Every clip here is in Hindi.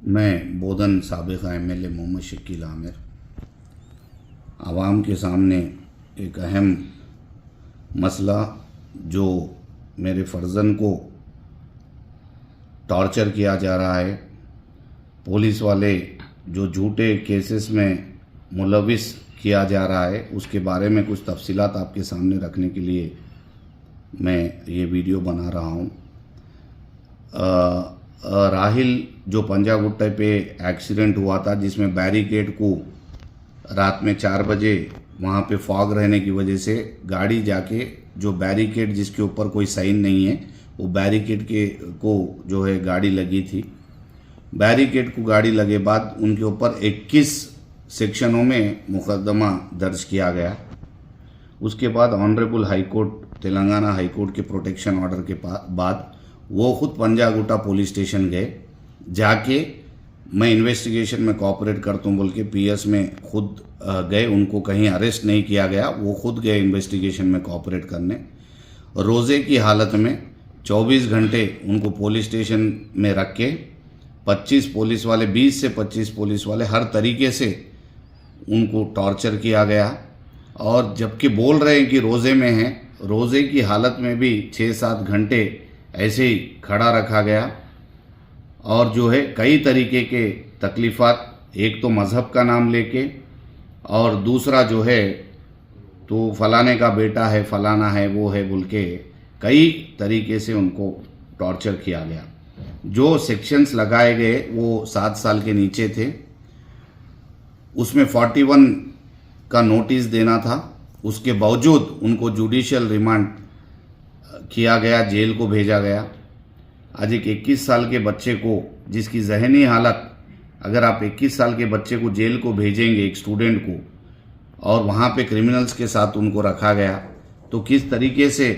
मैं बोधन साबिक़ा एमएलए मोहम्मद शकील आमिर आवाम के सामने एक अहम मसला जो मेरे फ़र्जन को टॉर्चर किया जा रहा है, पुलिस वाले जो झूठे केसेस में मुलविस किया जा रहा है, उसके बारे में कुछ तफसीलात आपके सामने रखने के लिए मैं ये वीडियो बना रहा हूँ। राहिल जो पंजागुट्टा पे एक्सीडेंट हुआ था, जिसमें बैरिकेड को रात में 4 बजे वहाँ पे फॉग रहने की वजह से गाड़ी जाके जो बैरिकेड जिसके ऊपर कोई साइन नहीं है, वो बैरिकेड के को जो है गाड़ी लगी थी। बैरिकेड को गाड़ी लगे बाद उनके ऊपर 21 सेक्शनों में मुकदमा दर्ज किया गया। उसके बाद honourable high court, Telangana high court के प्रोटेक्शन ऑर्डर के बाद वो खुद पंजागुट्टा पुलिस स्टेशन गए। जाके मैं इन्वेस्टिगेशन में कोऑपरेट करता हूँ बोल के पीएस में खुद गए, उनको कहीं अरेस्ट नहीं किया गया, वो खुद गए इन्वेस्टिगेशन में कोऑपरेट करने। रोज़े की हालत में 24 घंटे उनको पुलिस स्टेशन में रख के 25 पुलिस वाले, 20 से 25 पुलिस वाले हर तरीके से उनको टॉर्चर किया गया। और जबकि बोल रहे हैं कि रोज़े में हैं, रोज़े की हालत में भी 6-7 घंटे ऐसे ही खड़ा रखा गया। और जो है कई तरीके के तकलीफ़ात, एक तो मज़हब का नाम लेके, और दूसरा जो है तो फलाने का बेटा है, फलाना है, वो है बोल के कई तरीके से उनको टॉर्चर किया गया। जो सेक्शंस लगाए गए वो 7 साल के नीचे थे, उसमें 41 का नोटिस देना था। उसके बावजूद उनको जुडिशियल रिमांड किया गया, जेल को भेजा गया। आज एक 21 साल के बच्चे को, जिसकी जहनी हालत, अगर आप 21 साल के बच्चे को जेल को भेजेंगे, एक स्टूडेंट को, और वहाँ पे क्रिमिनल्स के साथ उनको रखा गया, तो किस तरीके से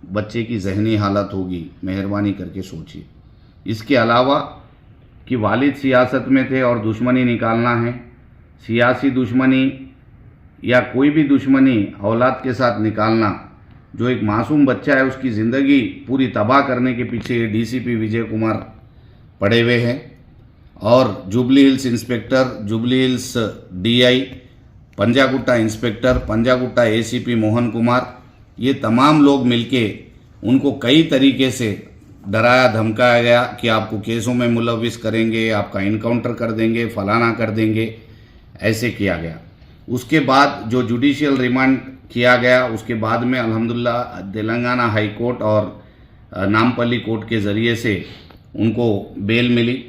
बच्चे की जहनी हालत होगी, मेहरबानी करके सोचिए। इसके अलावा कि वालिद सियासत में थे और दुश्मनी निकालना है, सियासी दुश्मनी या कोई भी दुश्मनी औलाद के साथ निकालना, जो एक मासूम बच्चा है उसकी ज़िंदगी पूरी तबाह करने के पीछे डीसीपी विजय कुमार पड़े हुए हैं। और jubilee Hills inspector, Jubilee Hills DI, Panjagutta inspector, Panjagutta ACP Mohan Kumar, ये तमाम लोग मिलके उनको कई तरीके से डराया धमकाया गया कि आपको केसों में मुलविस करेंगे, आपका इनकाउंटर कर देंगे, फलाना कर देंगे, ऐसे किया गया। उसके बाद जो जुडिशियल रिमांड किया गया, उसके बाद में अल्हम्दुलिल्लाह तेलंगाना हाई कोर्ट और नामपल्ली कोर्ट के ज़रिए से उनको बेल मिली।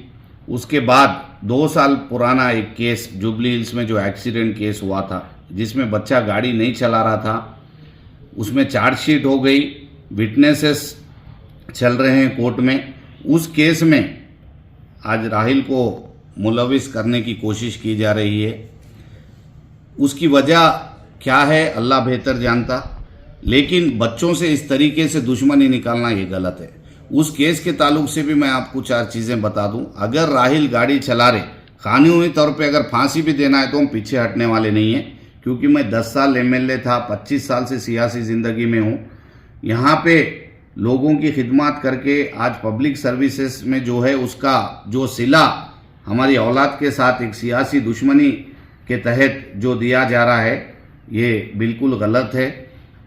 उसके बाद 2 साल पुराना एक केस जुबली हिल्स में जो एक्सीडेंट केस हुआ था, जिसमें बच्चा गाड़ी नहीं चला रहा था, उसमें चार्जशीट हो गई, विटनेसेस चल रहे हैं कोर्ट में। उस केस में आज राहिल को मुलविस करने की कोशिश की जा रही है। उसकी वजह क्या है अल्लाह बेहतर जानता, लेकिन बच्चों से इस तरीके से दुश्मनी निकालना ये गलत है। उस केस के ताल्लुक से भी मैं आपको 4 चीज़ें बता दूं। अगर राहिल गाड़ी चला रहे, कानूनी तौर पे अगर फांसी भी देना है तो हम पीछे हटने वाले नहीं हैं, क्योंकि मैं 10 साल एमएलए था, 25 साल से सियासी ज़िंदगी में हूँ। यहाँ पे लोगों की खिदमत करके आज पब्लिक सर्विसेज में जो है उसका जो सिला हमारी औलाद के साथ एक सियासी दुश्मनी के तहत जो दिया जा रहा है, ये बिल्कुल गलत है।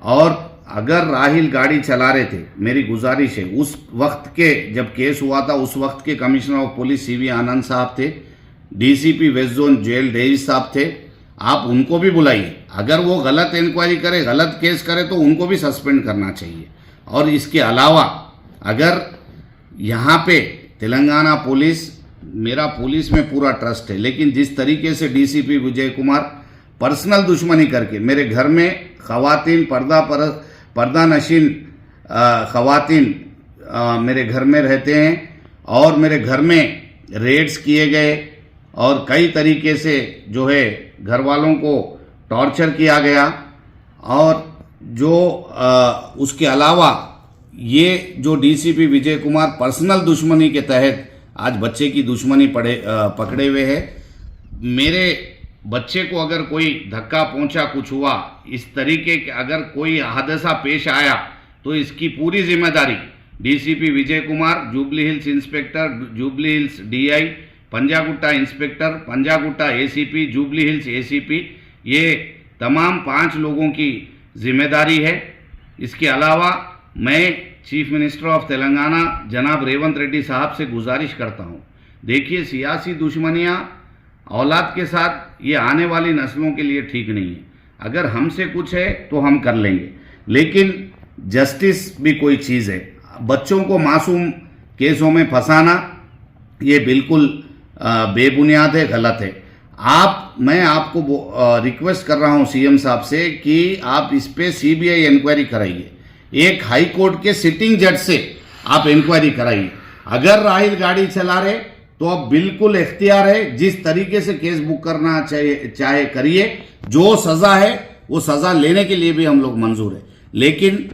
और अगर राहिल गाड़ी चला रहे थे, मेरी गुजारिश है, उस वक्त के जब केस हुआ था, उस वक्त के commissioner of police CV Anand साहब थे, डीसीपी वेस्ट जोन जेल डेविस साहब थे, आप उनको भी बुलाइए। अगर वो गलत इंक्वायरी करे, गलत केस करे, तो उनको भी सस्पेंड करना चाहिए। और इसके अलावा अगर यहाँ पे तेलंगाना पुलिस, मेरा पुलिस में पूरा ट्रस्ट है, लेकिन जिस तरीके से डीसीपी विजय कुमार पर्सनल दुश्मनी करके मेरे घर में ख़वातीन, पर्दा नशीन ख़वातीन मेरे घर में रहते हैं, और मेरे घर में रेड्स किए गए और कई तरीके से जो है घर वालों को टॉर्चर किया गया। और जो उसके अलावा ये जो डीसीपी विजय कुमार पर्सनल दुश्मनी के तहत आज बच्चे की दुश्मनी पकड़े हुए है। मेरे बच्चे को अगर कोई धक्का पहुंचा, कुछ हुआ, इस तरीके के अगर कोई हादसा पेश आया, तो इसकी पूरी जिम्मेदारी DCP Vijay Kumar, Jubilee Hills inspector, Jubilee Hills DI, Panjagutta inspector, Panjagutta ACP, Jubilee Hills ACP, ये तमाम 5 लोगों की जिम्मेदारी है। इसके अलावा मैं चीफ मिनिस्टर ऑफ तेलंगाना जनाब रेवंत रेड्डी साहब से गुजारिश करता हूँ, देखिए सियासी दुश्मनियाँ औलाद के साथ ये आने वाली नस्लों के लिए ठीक नहीं है। अगर हमसे कुछ है तो हम कर लेंगे, लेकिन जस्टिस भी कोई चीज़ है। बच्चों को मासूम केसों में फंसाना ये बिल्कुल बेबुनियाद है, गलत है। मैं आपको रिक्वेस्ट कर रहा हूं सीएम साहब से कि आप इस पे सीबीआई इंक्वायरी कराइए। एक हाई कोर्ट के सिटिंग जज से आप इंक्वायरी कराइए। अगर राहिल गाड़ी चला रहे तो अब बिल्कुल इख्तियार है, जिस तरीके से केस बुक करना चाहे करिए। जो सजा है वो सजा लेने के लिए भी हम लोग मंजूर है, लेकिन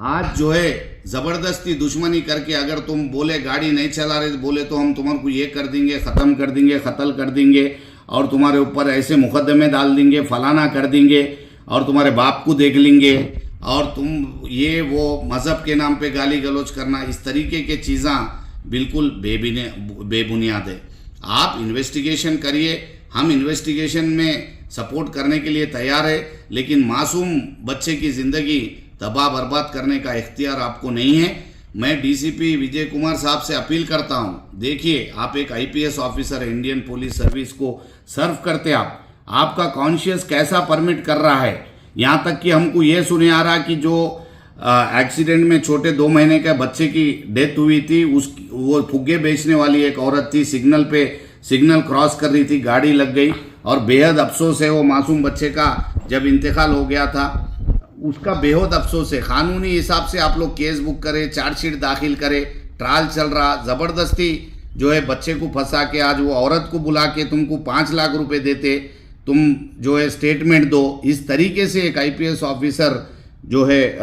आज जो है जबरदस्ती दुश्मनी करके अगर तुम बोले गाड़ी नहीं चला रहे बोले तो हम तुम्हारे को ये कर देंगे, ख़त्म कर देंगे, कत्ल कर देंगे और तुम्हारे ऊपर ऐसे मुकदमे डाल देंगे, फलाना कर देंगे और तुम्हारे बाप को देख लेंगे और तुम ये वो मज़हब के नाम पे गाली गलौज करना, इस तरीके के चीज़ें बिल्कुल बेबुनियाद है। आप इन्वेस्टिगेशन करिए, हम इन्वेस्टिगेशन में सपोर्ट करने के लिए तैयार है, लेकिन मासूम बच्चे की ज़िंदगी तबाह बर्बाद करने का इख्तियार आपको नहीं है। मैं डीसीपी विजय कुमार साहब से अपील करता हूं, देखिए आप एक आईपीएस ऑफिसर है, इंडियन पुलिस सर्विस को सर्व करते आपका कॉन्शियस कैसा परमिट कर रहा है। यहाँ तक कि हमको ये सुने आ रहा कि जो एक्सीडेंट में छोटे 2 महीने के बच्चे की डेथ हुई थी, वो फुग्गे बेचने वाली एक औरत थी, सिग्नल क्रॉस कर रही थी, गाड़ी लग गई और बेहद अफसोस है वो मासूम बच्चे का जब इंतकाल हो गया था, उसका बेहद अफसोस है। कानूनी हिसाब से आप लोग केस बुक करें, चार्जशीट दाखिल करें, ट्रायल चल रहा, ज़बरदस्ती जो है बच्चे को फंसा के आज वो औरत को बुला के तुमको 5 लाख रुपए देते, तुम जो है स्टेटमेंट दो। इस तरीके से एक आईपीएस ऑफिसर जो है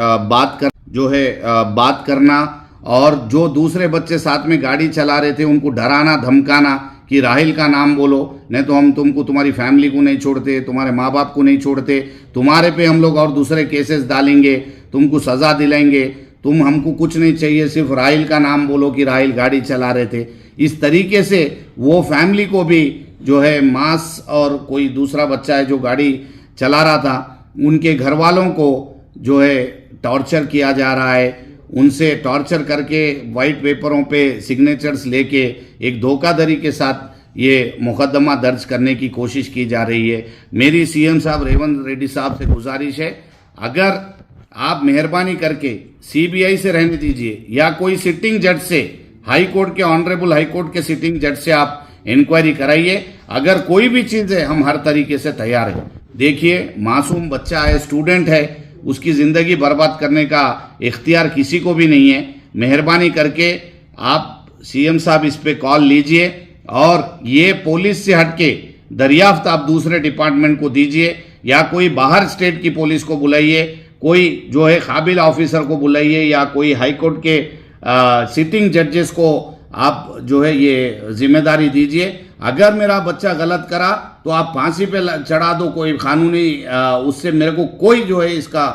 बात करना और जो दूसरे बच्चे साथ में गाड़ी चला रहे थे उनको डराना धमकाना कि राहिल का नाम बोलो, नहीं तो हम तुमको तुम्हारी फैमिली को नहीं छोड़ते, तुम्हारे माँ बाप को नहीं छोड़ते, तुम्हारे पे हम लोग और दूसरे केसेस डालेंगे, तुमको सज़ा दिलाएंगे, तुम हमको कुछ नहीं चाहिए, सिर्फ राहिल का नाम बोलो कि राहिल गाड़ी चला रहे थे। इस तरीके से वो फैमिली को भी जो है मास और कोई दूसरा बच्चा है जो गाड़ी चला रहा था, उनके घर वालों को जो है टॉर्चर किया जा रहा है, उनसे टॉर्चर करके वाइट पेपरों पे सिग्नेचर्स लेके एक धोखाधड़ी के साथ ये मुकदमा दर्ज करने की कोशिश की जा रही है। मेरी सीएम साहब रेवंत रेड्डी साहब से गुजारिश है, अगर आप मेहरबानी करके सीबीआई से रहने दीजिए या कोई सिटिंग जज से, हाई कोर्ट के ऑनरेबल हाई कोर्ट के सिटिंग जज से आप इंक्वायरी कराइए। अगर कोई भी चीज़ है हम हर तरीके से तैयार हैं। देखिए मासूम बच्चा है, स्टूडेंट है, उसकी ज़िंदगी बर्बाद करने का इख्तियार किसी को भी नहीं है। मेहरबानी करके आप सीएम साहब इस पे कॉल लीजिए और ये पुलिस से हटके दरियाफ्त आप दूसरे डिपार्टमेंट को दीजिए या कोई बाहर स्टेट की पुलिस को बुलाइए, कोई जो है काबिल ऑफिसर को बुलाइए या कोई हाई कोर्ट के सिटिंग जजेस को आप जो है ये जिम्मेदारी दीजिए। अगर मेरा बच्चा गलत करा तो आप फांसी पे चढ़ा दो, कोई कानूनी उससे मेरे को कोई जो है इसका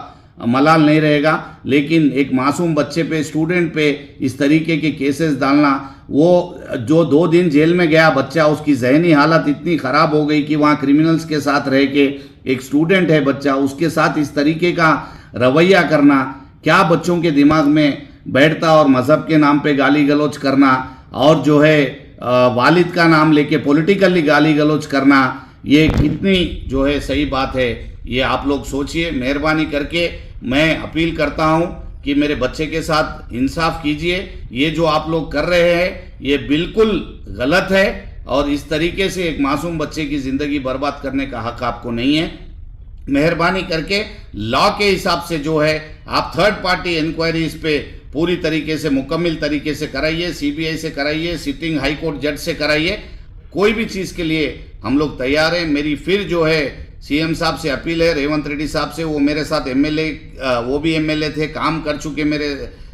मलाल नहीं रहेगा, लेकिन एक मासूम बच्चे पे, स्टूडेंट पे इस तरीके के केसेस डालना, वो जो 2 दिन जेल में गया बच्चा, उसकी जहनी हालत इतनी ख़राब हो गई कि वहाँ क्रिमिनल्स के साथ रह के, एक स्टूडेंट है बच्चा, उसके साथ इस तरीके का रवैया करना क्या बच्चों के दिमाग में बैठता, और मज़हब के नाम पे गाली गलौज करना और जो है वालिद का नाम लेके पॉलिटिकली गाली गलौज करना, ये कितनी जो है सही बात है, ये आप लोग सोचिए। मेहरबानी करके मैं अपील करता हूं कि मेरे बच्चे के साथ इंसाफ कीजिए। ये जो आप लोग कर रहे हैं ये बिल्कुल गलत है और इस तरीके से एक मासूम बच्चे की ज़िंदगी बर्बाद करने का हक आपको नहीं है। मेहरबानी करके लॉ के हिसाब से जो है आप थर्ड पार्टी इंक्वायरी इस पे पूरी तरीके से मुकम्मल तरीके से कराइए, सीबीआई से कराइए, सिटिंग हाई कोर्ट जज से कराइए। कोई भी चीज़ के लिए हम लोग तैयार हैं। मेरी फिर जो है सीएम साहब से अपील है, रेवंत रेड्डी साहब से, वो मेरे साथ एमएलए, वो भी एमएलए थे, काम कर चुके मेरे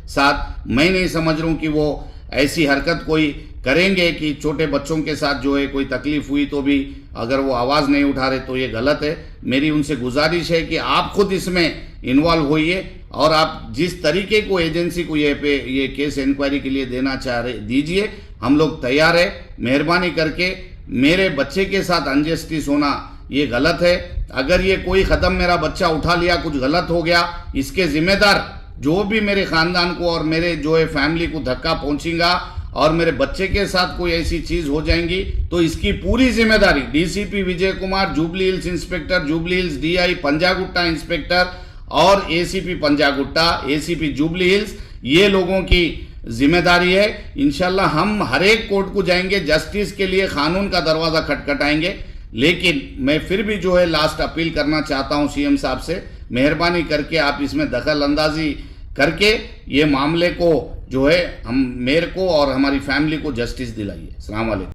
साथ। मैं नहीं समझ रहा हूँ कि वो ऐसी हरकत कोई करेंगे कि छोटे बच्चों के साथ जो है कोई तकलीफ हुई तो भी अगर वो आवाज़ नहीं उठा रहे तो ये गलत है। मेरी उनसे गुजारिश है कि आप खुद इसमें इन्वॉल्व होइए और आप जिस तरीके को एजेंसी को ये केस इंक्वायरी के लिए देना चाह रहे दीजिए। हम लोग तैयार है। मेहरबानी करके मेरे बच्चे के साथ अनजस्टिस होना ये गलत है। अगर ये कोई कदम मेरा बच्चा उठा लिया, कुछ गलत हो गया, इसके जिम्मेदार जो भी मेरे खानदान को और मेरे जो है फैमिली को धक्का पहुंचेगा और मेरे बच्चे के साथ कोई ऐसी चीज हो जाएंगी तो इसकी पूरी जिम्मेदारी DCP Vijay Kumar, Jubilee Hills inspector, Jubilee Hills DI Panjagutta inspector और एसीपी पंजागुट्टा, एसीपी जुबली हिल्स, ये लोगों की जिम्मेदारी है। इंशाल्लाह हम हर एक कोर्ट को जाएंगे, जस्टिस के लिए कानून का दरवाजा खटखटाएंगे। लेकिन मैं फिर भी जो है लास्ट अपील करना चाहता हूं सीएम साहब से, मेहरबानी करके आप इसमें दखल अंदाजी करके ये मामले को जो है हम मेरे को और हमारी फैमिली को जस्टिस दिलाइए। अस्सलाम वालेकुम।